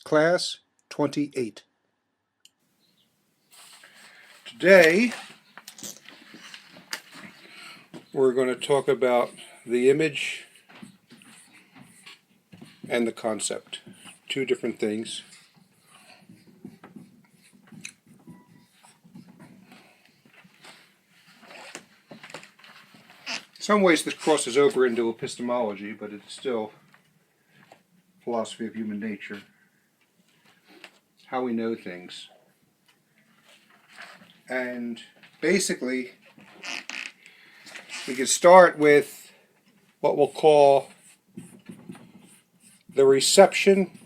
Class 28. Today, we're going to talk about the image and the concept. Two different things. In some ways this crosses over into epistemology, but it's still philosophy of human nature. How we know things. And basically, we can start with what we'll call the reception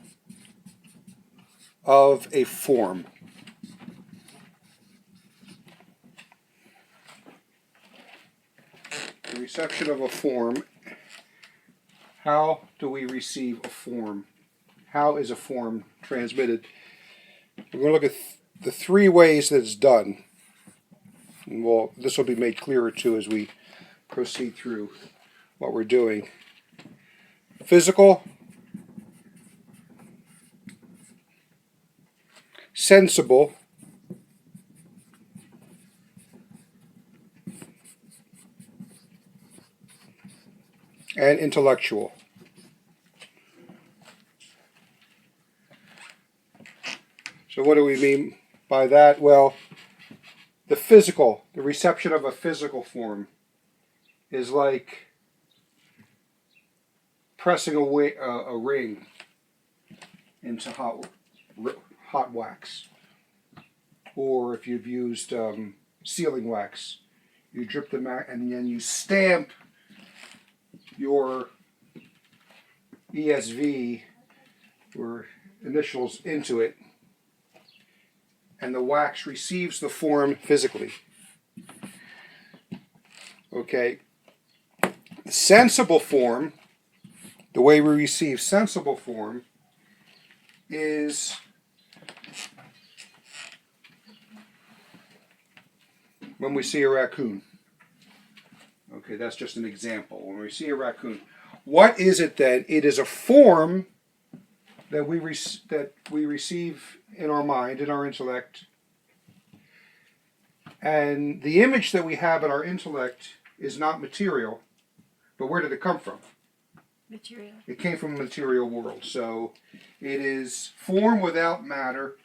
of a form. The reception of a form. How do we receive a form? How is a form transmitted? We're going to look at the three ways that it's done. And this will be made clearer too as we proceed through what we're doing. Physical, sensible, and intellectual. So what do we mean by that? Well, the physical, the reception of a physical form is like pressing a ring into hot wax. Or if you've used sealing wax, you drip the and then you stamp your ESV or initials into it, and the wax receives the form physically. Okay. Sensible form, the way we receive sensible form is when we see a raccoon. Okay, that's just an example. When we see a raccoon, what is it then? It is a form that we receive in our mind, in our intellect. And the image that we have in our intellect is not material, but where did it come from? Material. It came from a material world. So it is form without matter,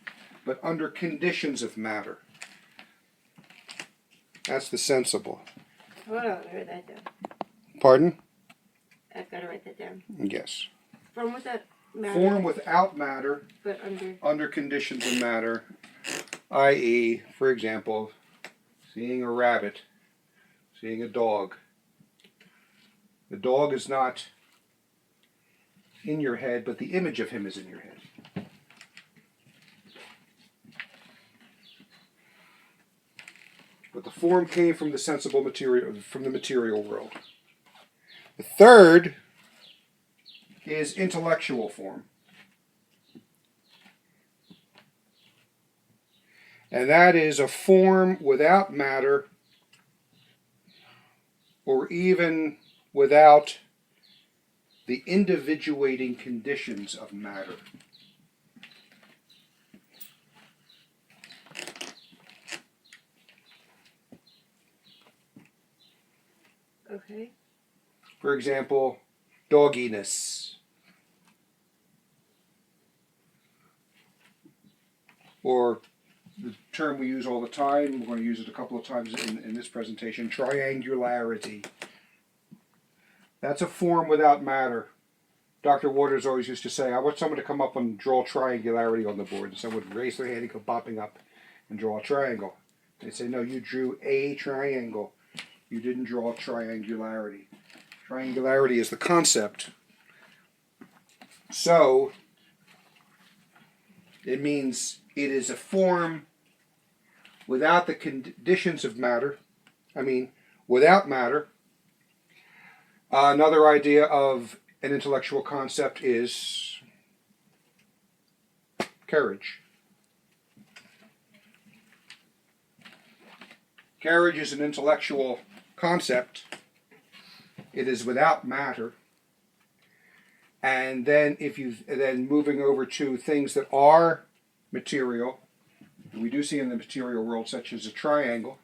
but under conditions of matter. That's the sensible. Hold on, write that down. Pardon? I've got to write that down. Yes. Form without matter. Form without matter, but under conditions of matter, i.e., for example, seeing a rabbit, seeing a dog. The dog is not in your head, but the image of him is in your head. But the form came from the sensible material, from the material world. The third is intellectual form. And that is a form without matter, or even without the individuating conditions of matter. Okay. For example, dogginess. Or the term we use all the time, we're going to use it a couple of times in this presentation, triangularity. That's a form without matter. Dr. Waters always used to say, I want someone to come up and draw triangularity on the board. And someone would raise their hand and go bopping up and draw a triangle. They'd say, no, you drew a triangle. You didn't draw triangularity. Triangularity is the concept. So, it means it is a form without the conditions of matter. Without matter. Another idea of an intellectual concept is carriage. Carriage is an intellectual concept. It is without matter. And then moving over to things that are material, we do see in the material world, such as a triangle.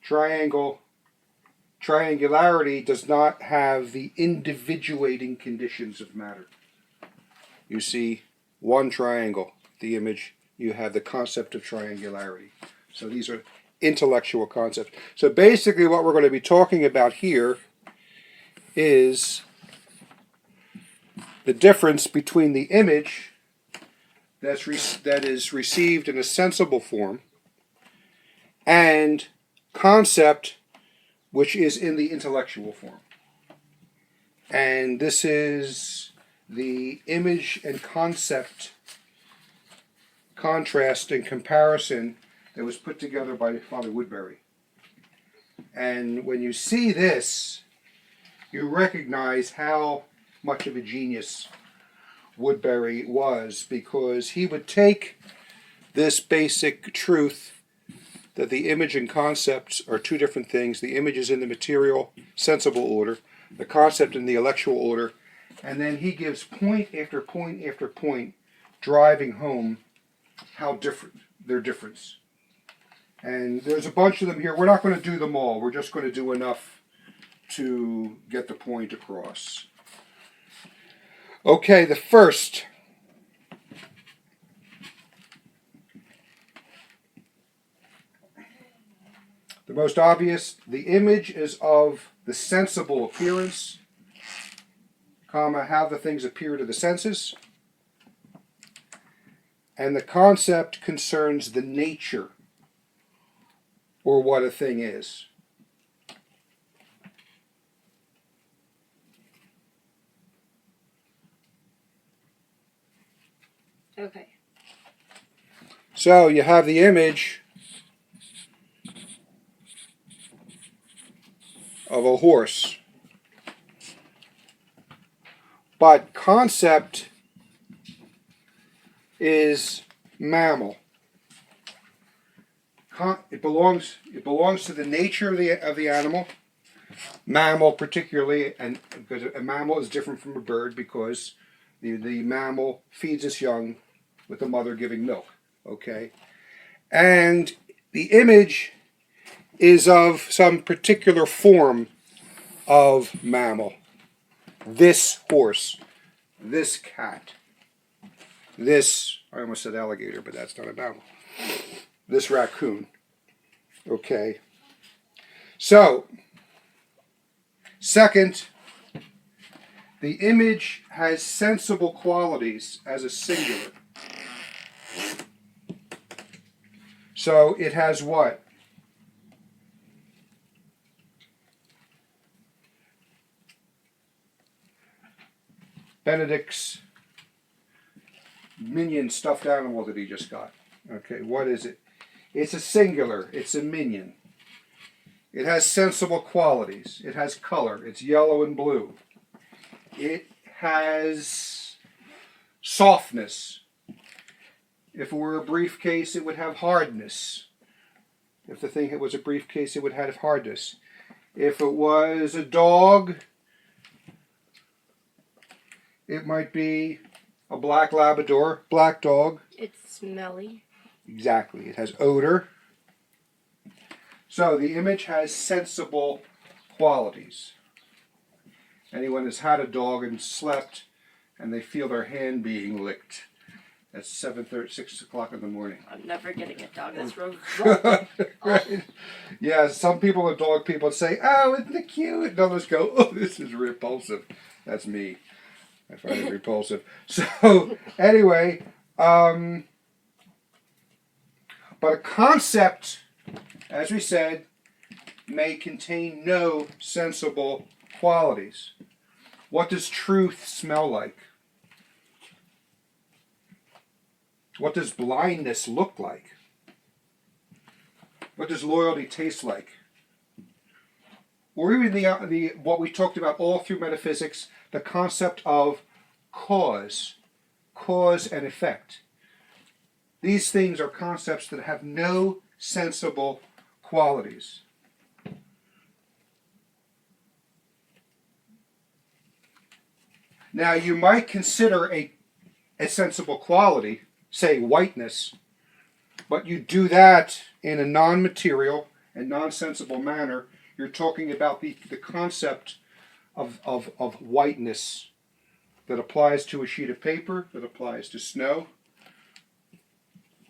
Triangularity does not have the individuating conditions of matter. You see one triangle, the image, you have the concept of triangularity. So these are intellectual concepts. So basically what we're going to be talking about here is the difference between the image that is received in a sensible form and concept which is in the intellectual form. And this is the image and concept contrast and comparison that was put together by Father Woodbury. And when you see this, you recognize how much of a genius Woodbury was, because he would take this basic truth that the image and concepts are two different things. The image is in the material, sensible order, the concept in the intellectual order, and then he gives point after point after point, driving home how different their difference. And there's a bunch of them here. We're not going to do them all. We're just going to do enough to get the point across. Okay, the first. The most obvious, the image is of the sensible appearance, comma, how the things appear to the senses. And the concept concerns the nature, or what a thing is. Okay. So you have the image of a horse. But concept is mammal. It belongs to the nature of the animal. Mammal particularly, and because a mammal is different from a bird, because the mammal feeds its young with the mother giving milk. Okay? And the image is of some particular form of mammal. This horse, this cat, this, I almost said alligator, but that's not a mammal. This raccoon. Okay. So, second, the image has sensible qualities as a singular. So it has what? Benedict's minion stuffed animal that he just got. Okay, what is it? It's a singular. It's a minion. It has sensible qualities. It has color. It's yellow and blue. It has softness. If it were a briefcase, it would have hardness. If the thing was a briefcase, it would have hardness. If it was a dog, it might be a black Labrador, black dog. It's smelly. Exactly. It has odor. So the image has sensible qualities. Anyone has had a dog and slept and they feel their hand being licked at 7:30, 6 o'clock in the morning. I'm never getting a dog that's wrong. Right? Yeah, some people are dog people say, oh, isn't it cute? And others go, oh, this is repulsive. That's me. I find it repulsive. So, anyway, but a concept, as we said, may contain no sensible qualities. What does truth smell like? What does blindness look like? What does loyalty taste like? Or even the what we talked about all through metaphysics, the concept of cause and effect. These things are concepts that have no sensible qualities. Now you might consider a sensible quality, say whiteness, but you do that in a non-material and non-sensible manner. You're talking about the concept of whiteness that applies to a sheet of paper, that applies to snow,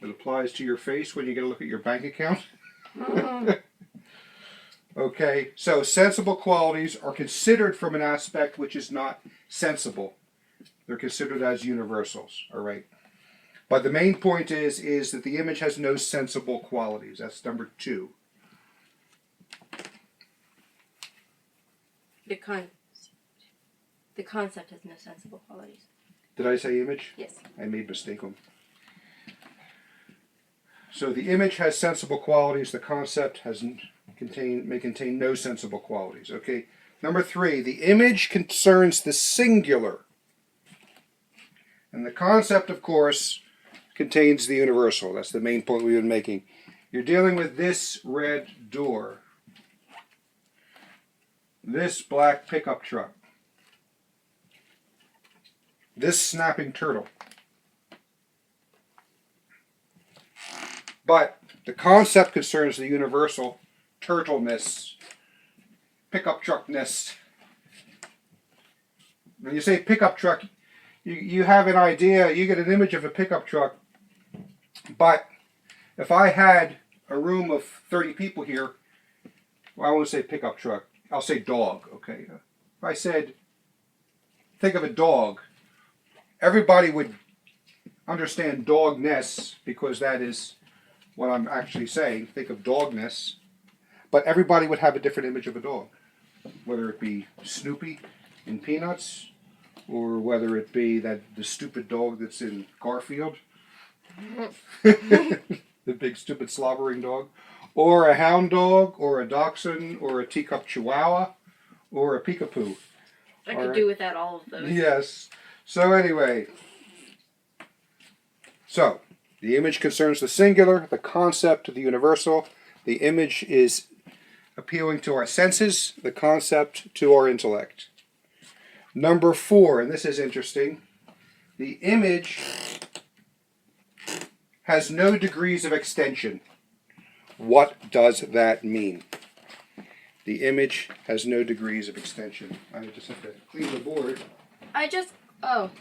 that applies to your face when you get a look at your bank account. Okay, so sensible qualities are considered from an aspect which is not sensible. They're considered as universals, all right? But the main point is that the image has no sensible qualities. That's number 2. The concept has no sensible qualities. Did I say image? Yes. I made a mistake. So the image has sensible qualities. The concept may contain no sensible qualities. Okay. Number 3, the image concerns the singular. And the concept, of course, contains the universal. That's the main point we've been making. You're dealing with this red door, this black pickup truck, this snapping turtle. But the concept concerns the universal, turtleness, pickup truckness. When you say pickup truck, you have an idea, you get an image of a pickup truck, but if I had a room of 30 people here, well, I won't say pickup truck, I'll say dog, okay? If I said, think of a dog, everybody would understand dogness, because that is what I'm actually saying. Think of dogness. But everybody would have a different image of a dog, whether it be Snoopy in Peanuts, or whether it be the stupid dog that's in Garfield, the big stupid slobbering dog, or a hound dog, or a dachshund, or a teacup chihuahua, or a peekapoo. I could do without all of those. Yes. So anyway, so the image concerns the singular, the concept the universal. The image is appealing to our senses, the concept to our intellect. Number 4, and this is interesting, the image has no degrees of extension. What does that mean? The image has no degrees of extension. I just have to clean the board. Oh.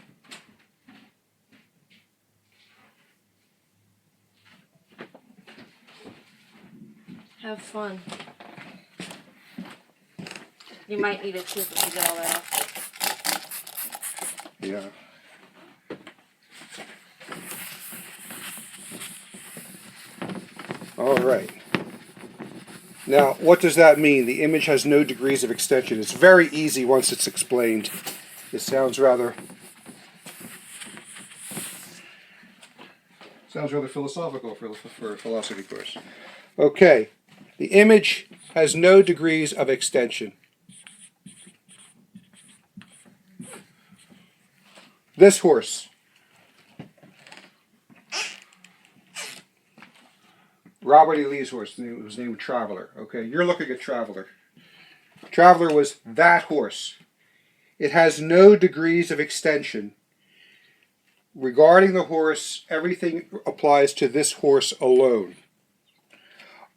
Have fun. You might need a chisel to get all that off. Yeah. All right. Now, what does that mean? The image has no degrees of extension. It's very easy once it's explained. It sounds rather philosophical for a philosophy course. Okay. The image has no degrees of extension. This horse, Robert E. Lee's horse, was named Traveler. Okay, you're looking at Traveler. Traveler was that horse. It has no degrees of extension. Regarding the horse, everything applies to this horse alone.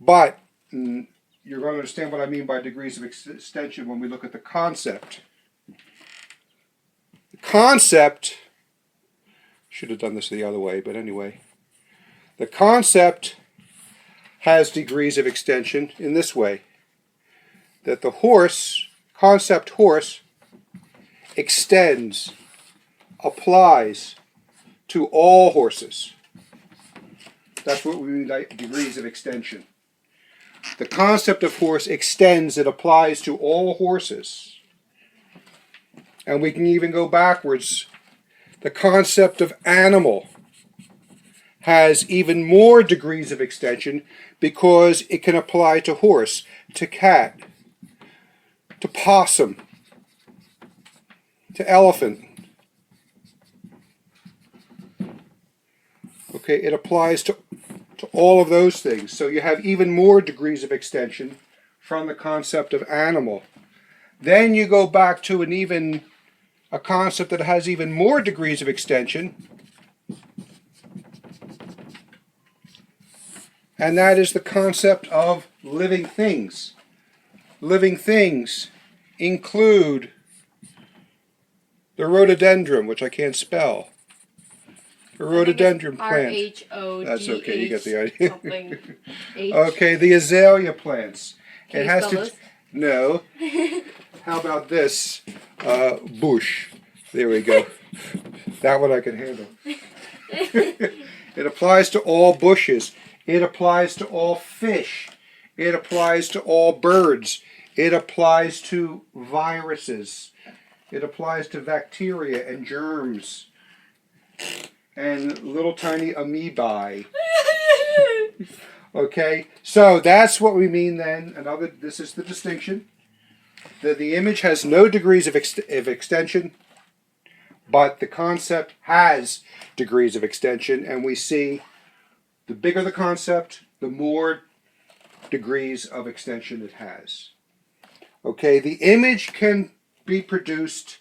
But you're going to understand what I mean by degrees of extension when we look at the concept. The concept, should have done this the other way, but anyway. The concept has degrees of extension in this way. That the horse, concept horse, extends, applies to all horses. That's what we mean by degrees of extension. The concept of horse extends, it applies to all horses. And we can even go backwards. The concept of animal has even more degrees of extension because it can apply to horse, to cat, to possum, to elephant. Okay, it applies to all of those things. So you have even more degrees of extension from the concept of animal. Then you go back to an even a concept that has even more degrees of extension, and that is the concept of living things. Living things include the rhododendron, which I can't spell. The rhododendron plant. R-H-O-D-H. That's okay, you get the idea. Something. H. Okay, the azalea plants. Can It you has spell to. those? No. How about this? Bush. There we go. That one I can handle. It applies to all bushes. It applies to all fish. It applies to all birds. It applies to viruses. It applies to bacteria and germs and little tiny amoebae. Okay, so that's what we mean then. This is the distinction. That the image has no degrees of extension, but the concept has degrees of extension, and we see the bigger the concept, the more degrees of extension it has. Okay, the image can be produced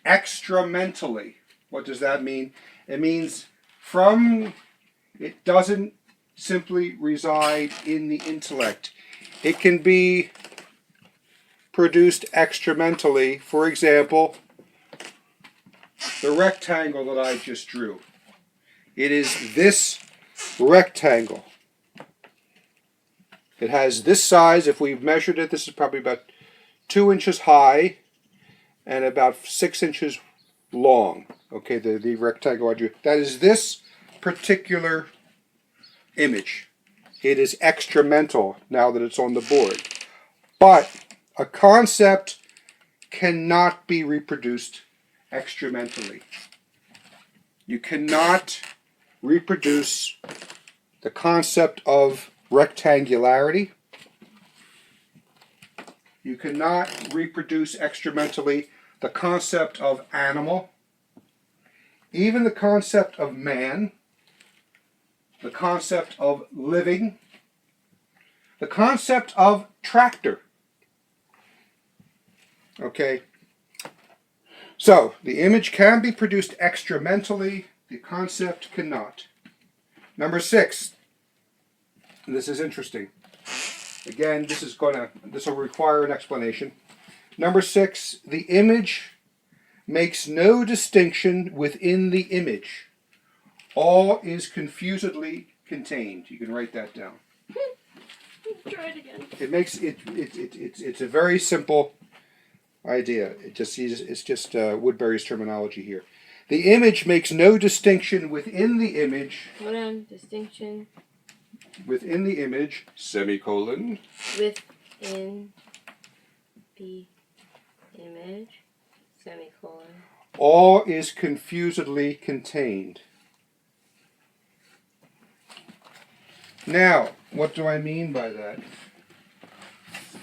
extramentally. What does that mean? It means it doesn't simply reside in the intellect. It can be produced extramentally. For example, the rectangle that I just drew. It is this rectangle. It has this size. If we've measured it, this is probably about 2 inches high and about 6 inches long. Okay, the rectangle I drew. That is this particular image. It is extramental now that it's on the board. But a concept cannot be reproduced extramentally. You cannot reproduce the concept of rectangularity. You cannot reproduce extramentally the concept of animal, even the concept of man, the concept of living, the concept of tractor. Okay? So, the image can be produced extramentally, the concept cannot. Number 6. And this is interesting. Again, this will require an explanation. Number 6, the image makes no distinction within the image. All is confusedly contained. You can write that down. Try it again. It's a very simple idea. It's just Woodbury's terminology here. The image makes no distinction within the image. Hold on. Distinction. Within the image, semicolon. Within the image, semicolon. All is confusedly contained. Now, what do I mean by that?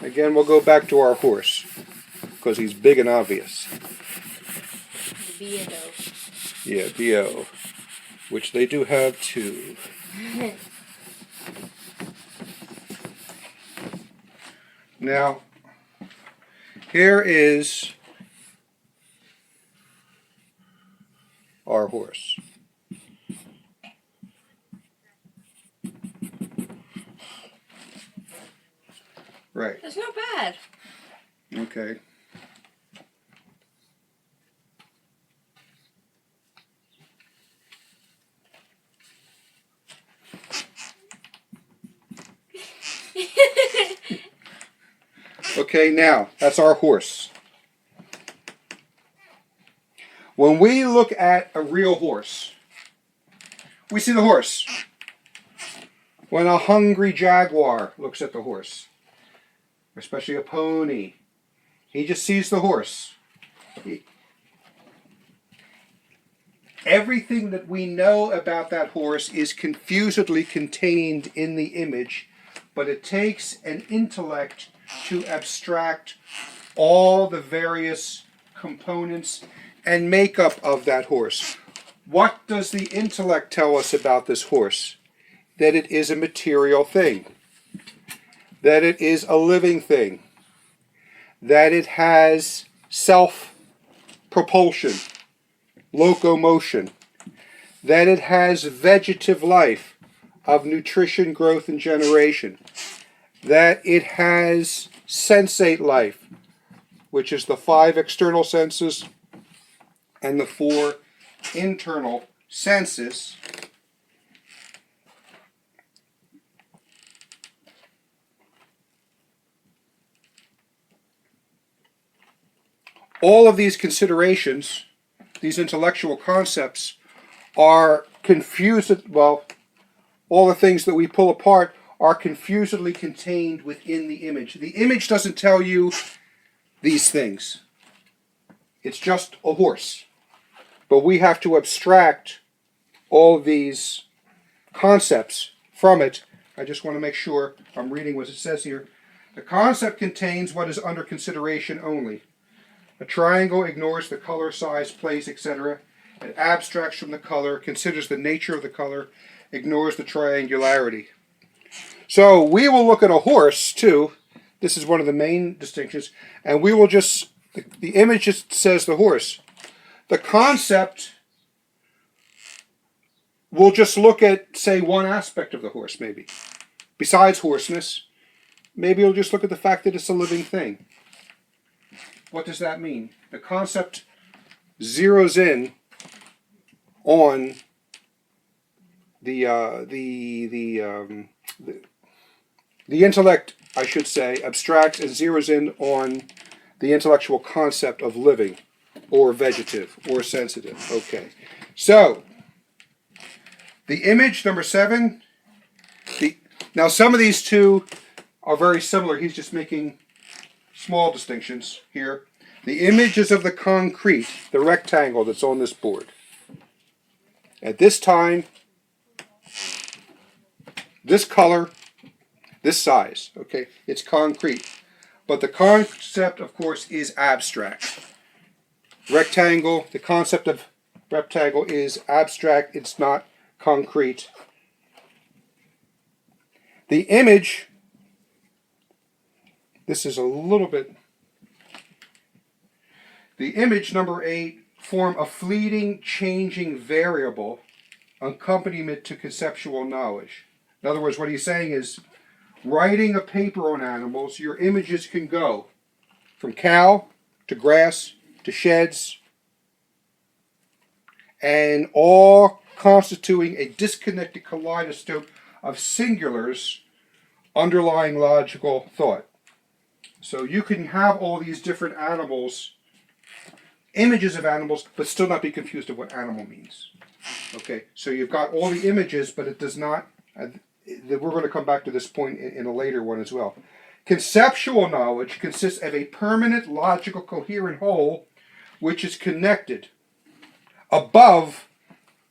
Again, we'll go back to our horse, because he's big and obvious. The B&O. Yeah, B.O., which they do have too. Now, here is our horse. Right. That's not bad. Okay. Okay, now, that's our horse. When we look at a real horse, we see the horse. When a hungry jaguar looks at the horse, especially a pony, he just sees the horse. Everything that we know about that horse is confusedly contained in the image, but it takes an intellect to abstract all the various components and makeup of that horse. What does the intellect tell us about this horse? That it is a material thing. That it is a living thing. That it has self propulsion, locomotion, that it has vegetative life of nutrition, growth, and generation, that it has sensate life, which is the 5 external senses and the 4 internal senses, all of these considerations, these intellectual concepts, are confused. Well, all the things that we pull apart are confusedly contained within the image. The image doesn't tell you these things. It's just a horse. But we have to abstract all these concepts from it. I just want to make sure I'm reading what it says here. The concept contains what is under consideration only. A triangle ignores the color, size, place, etc. It abstracts from the color, considers the nature of the color, ignores the triangularity. So we will look at a horse too. This is one of the main distinctions. And we will just, the image just says the horse. The concept will just look at, say, one aspect of the horse maybe. Besides hoarseness, maybe it'll just look at the fact that it's a living thing. What does that mean? The concept zeroes in on the intellect, I should say, abstracts and zeroes in on the intellectual concept of living, or vegetative, or sensitive. Okay. So, the image, number 7. Now, some of these two are very similar. He's just making small distinctions here. The image is of the concrete, the rectangle that's on this board. At this time, this color, this size, okay, it's concrete. But the concept, of course, is abstract. Rectangle, the concept of rectangle is abstract, it's not concrete. The image, this is a little bit, the image, number 8, form a fleeting, changing variable accompaniment to conceptual knowledge. In other words, what he's saying is, writing a paper on animals, your images can go from cow to grass to sheds, and all constituting a disconnected kaleidoscope of singulars underlying logical thought. So you can have all these different animals, images of animals, but still not be confused of what animal means. Okay, so you've got all the images, but it does not, we're going to come back to this point in a later one as well. Conceptual knowledge consists of a permanent, logical, coherent whole, which is connected above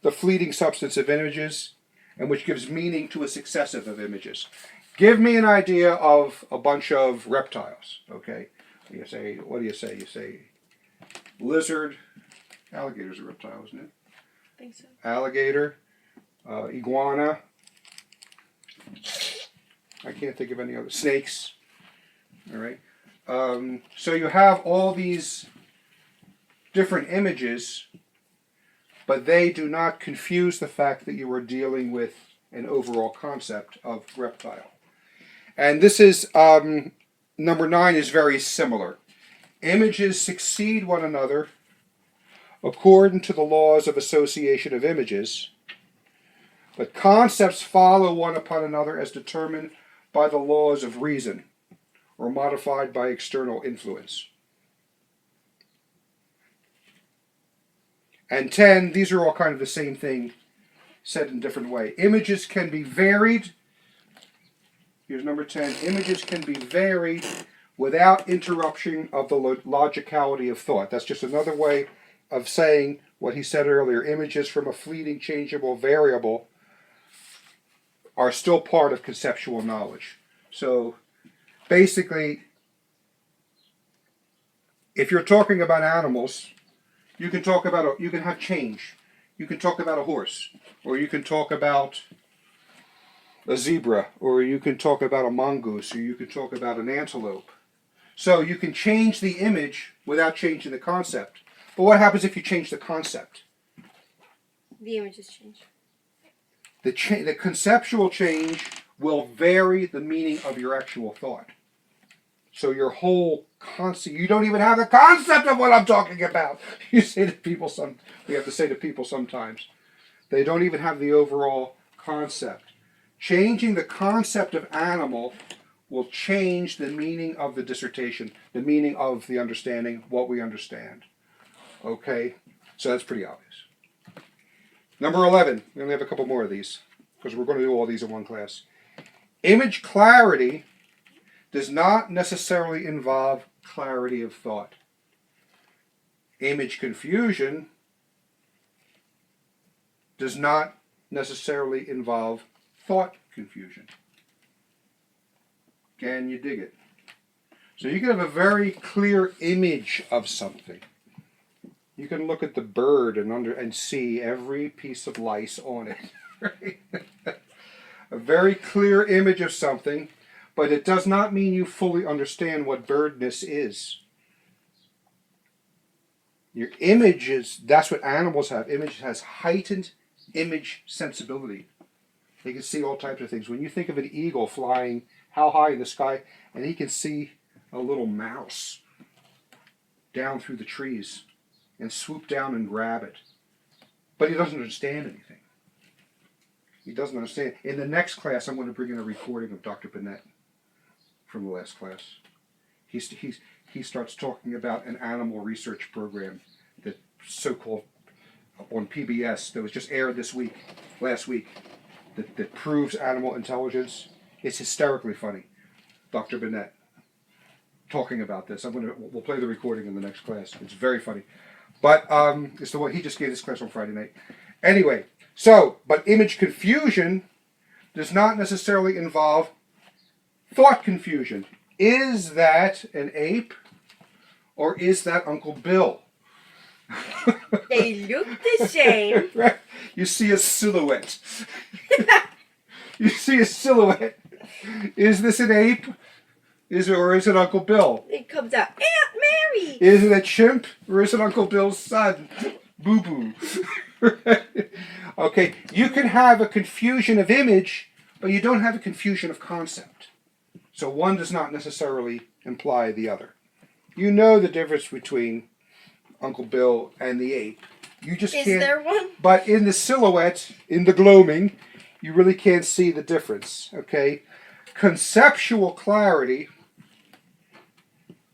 the fleeting substance of images, and which gives meaning to a successive of images. Give me an idea of a bunch of reptiles, okay? You say, what do you say? You say lizard, alligator's a reptile, isn't it? I think so. Alligator, iguana, I can't think of any other, snakes, all right? So you have all these different images, but they do not confuse the fact that you are dealing with an overall concept of reptile. And this is, number 9 is very similar. Images succeed one another according to the laws of association of images, but concepts follow one upon another as determined by the laws of reason, or modified by external influence. And 10, these are all kind of the same thing, said in a different way. Images can be varied. Here's number 10. Images can be varied without interruption of the logicality of thought. That's just another way of saying what he said earlier. Images from a fleeting, changeable variable are still part of conceptual knowledge. So basically, if you're talking about animals, you can talk about you can have change. You can talk about a horse, or you can talk about a zebra, or you can talk about a mongoose, or you can talk about an antelope. So you can change the image without changing the concept. But what happens if you change the concept? The images change. The conceptual change will vary the meaning of your actual thought. So your whole concept, you don't even have the concept of what I'm talking about. You say to people we have to say to people sometimes, they don't even have the overall concept. Changing the concept of animal will change the meaning of the dissertation, the meaning of the understanding, what we understand. Okay? So that's pretty obvious. Number 11. We only have a couple more of these because we're going to do all these in one class. Image clarity does not necessarily involve clarity of thought. Image confusion does not necessarily involve thought confusion. Can you dig it? So you can have a very clear image of something. You can look at the bird and see every piece of lice on it. Right? A very clear image of something, but it does not mean you fully understand what birdness is. Your images, that's what animals have. Image has heightened image sensibility. They can see all types of things. When you think of an eagle flying how high in the sky, and he can see a little mouse down through the trees and swoop down and grab it. But he doesn't understand anything. He doesn't understand. In the next class, I'm going to bring in a recording of Dr. Bennett from the last class. He starts talking about an animal research program that so-called on PBS that was just aired last week, that proves animal intelligence. It's hysterically funny. Dr. Bennett talking about this. We'll play the recording in the next class. It's very funny. But it's the one he just gave this class on Friday night. Anyway, but image confusion does not necessarily involve thought confusion. Is that an ape or is that Uncle Bill? They look the same. Right? You see a silhouette. You see a silhouette. Is this an ape? Or is it Uncle Bill? It comes out, Aunt Mary! Is it a chimp or is it Uncle Bill's son? Boo Boo. Okay, you can have a confusion of image, but you don't have a confusion of concept. So one does not necessarily imply the other. You know the difference between Uncle Bill and the ape. You just can't. Is there one? But in the silhouette, in the gloaming, you really can't see the difference. Okay, conceptual clarity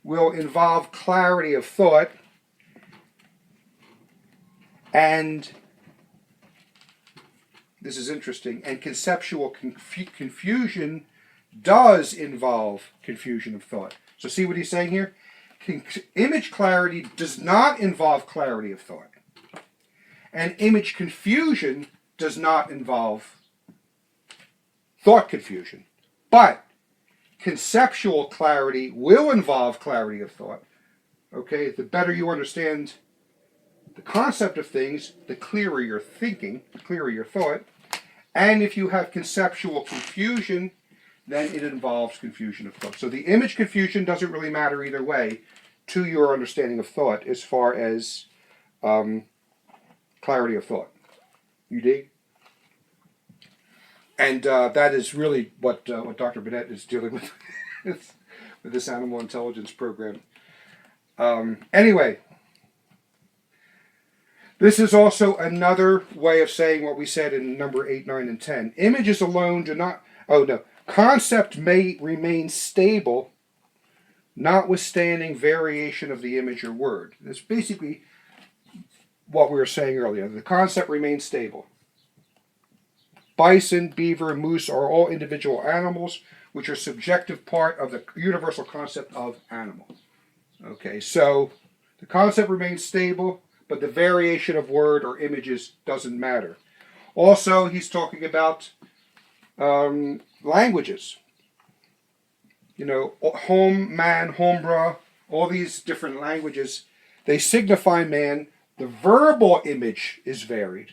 will involve clarity of thought, and this is interesting, and conceptual confusion does involve confusion of thought. So see what he's saying here? Image clarity does not involve clarity of thought. And image confusion does not involve thought confusion. But conceptual clarity will involve clarity of thought. Okay, the better you understand the concept of things, the clearer your thinking, the clearer your thought. And if you have conceptual confusion, then it involves confusion of thought. So the image confusion doesn't really matter either way to your understanding of thought as far as clarity of thought. You dig? And that is really what Dr. Bennett is dealing with with this animal intelligence program. Anyway, this is also another way of saying what we said in number 8, 9, and 10. Images alone do not... Oh, no. Concept may remain stable, notwithstanding variation of the image or word. That's basically what we were saying earlier. The concept remains stable. Bison, beaver, moose are all individual animals, which are subjective part of the universal concept of animal. Okay, so the concept remains stable, but the variation of word or images doesn't matter. Also, he's talking about languages. You know, home, man, hombra, all these different languages, they signify man. The verbal image is varied,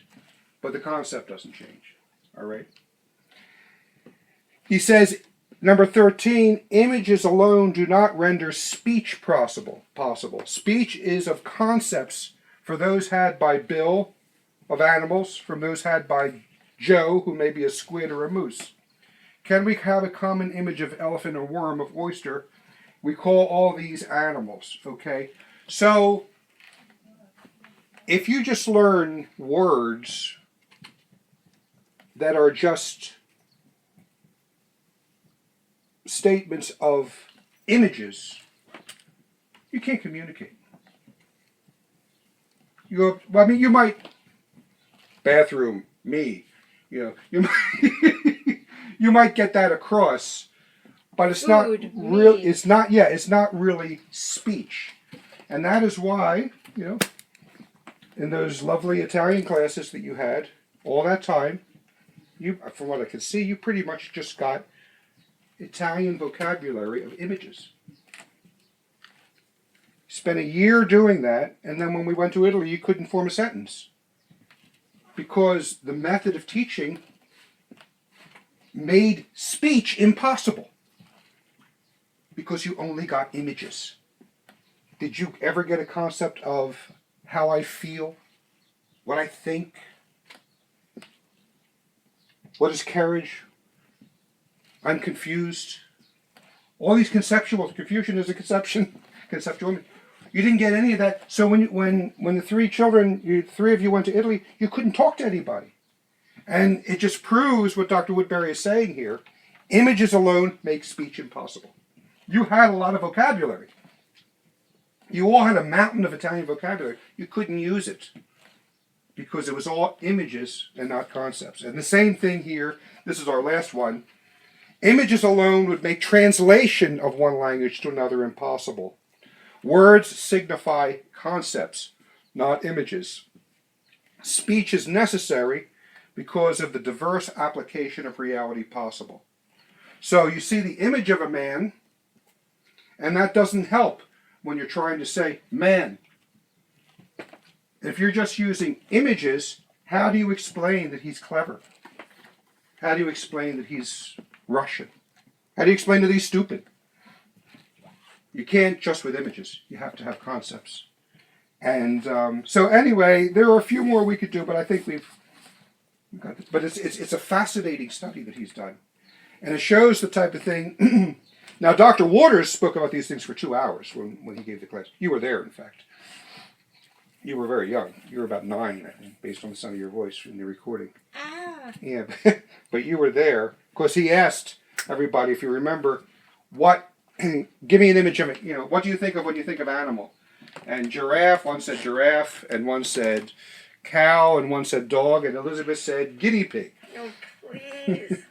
but the concept doesn't change. All right? He says, number 13, images alone do not render speech possible. Speech is of concepts for those had by Bill of animals, from those had by Joe, who may be a squid or a moose? Can we have a common image of elephant or worm, of oyster? We call all these animals, okay? So, if you just learn words that are just statements of images, you can't communicate. You might, bathroom, me, you might, you might get that across, but it's not real. It's not really speech, and that is why, in those lovely Italian classes that you had all that time, from what I can see, you pretty much just got Italian vocabulary of images. Spent a year doing that, and then when we went to Italy, you couldn't form a sentence. Because the method of teaching made speech impossible. Because you only got images. Did you ever get a concept of how I feel? What I think? What is courage? I'm confused. All these conceptual, confusion is a conceptual. You didn't get any of that. So when the three of you went to Italy, you couldn't talk to anybody. And it just proves what Dr. Woodbury is saying here. Images alone make speech impossible. You had a lot of vocabulary. You all had a mountain of Italian vocabulary. You couldn't use it because it was all images and not concepts. And the same thing here, this is our last one. Images alone would make translation of one language to another impossible. Words signify concepts, not images. Speech is necessary because of the diverse application of reality possible. So you see the image of a man, and that doesn't help when you're trying to say man. If you're just using images, how do you explain that he's clever? How do you explain that he's Russian? How do you explain that he's stupid? You can't just with images. You have to have concepts. And so anyway, there are a few more we could do, but I think we've got this. But it's a fascinating study that he's done. And it shows the type of thing. Now, Dr. Waters spoke about these things for 2 hours when he gave the class. You were there, in fact. You were very young. You were about 9, I think, based on the sound of your voice in the recording. Ah. Yeah, but you were there. Of course, he asked everybody, if you remember, give me an image of it. What do you think of when you think of animal? And giraffe, one said giraffe, and one said cow, and one said dog, and Elizabeth said guinea pig. No, please.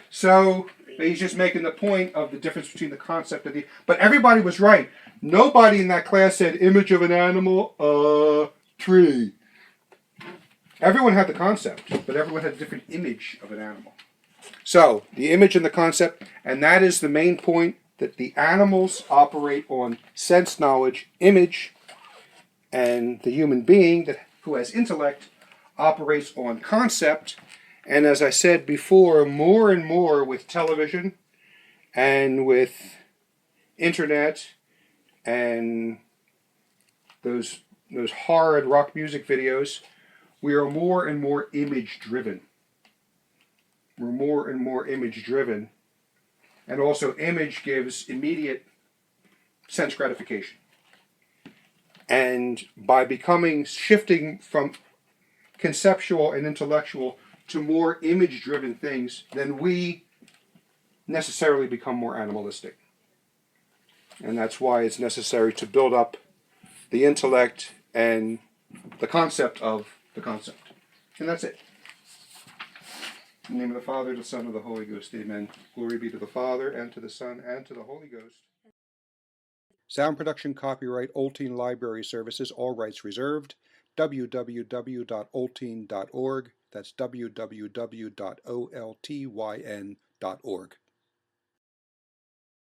So he's just making the point of the difference between the concept of but everybody was right. Nobody in that class said image of an animal, tree. Everyone had the concept, but everyone had a different image of an animal. So, the image and the concept, and that is the main point, that the animals operate on sense knowledge, image, and the human being who has intellect operates on concept. And as I said before, more and more with television and with internet and those horrid rock music videos, we are more and more image driven. We're more and more image driven. And also image gives immediate sense gratification. And by shifting from conceptual and intellectual to more image driven things, then we necessarily become more animalistic. And that's why it's necessary to build up the intellect and the concept of the concept. And that's it. In the name of the Father, the Son, and the Holy Ghost. Amen. Glory be to the Father, and to the Son, and to the Holy Ghost. Sound production copyright Oltine Library Services, all rights reserved. www.oltine.org. That's www.oltyn.org.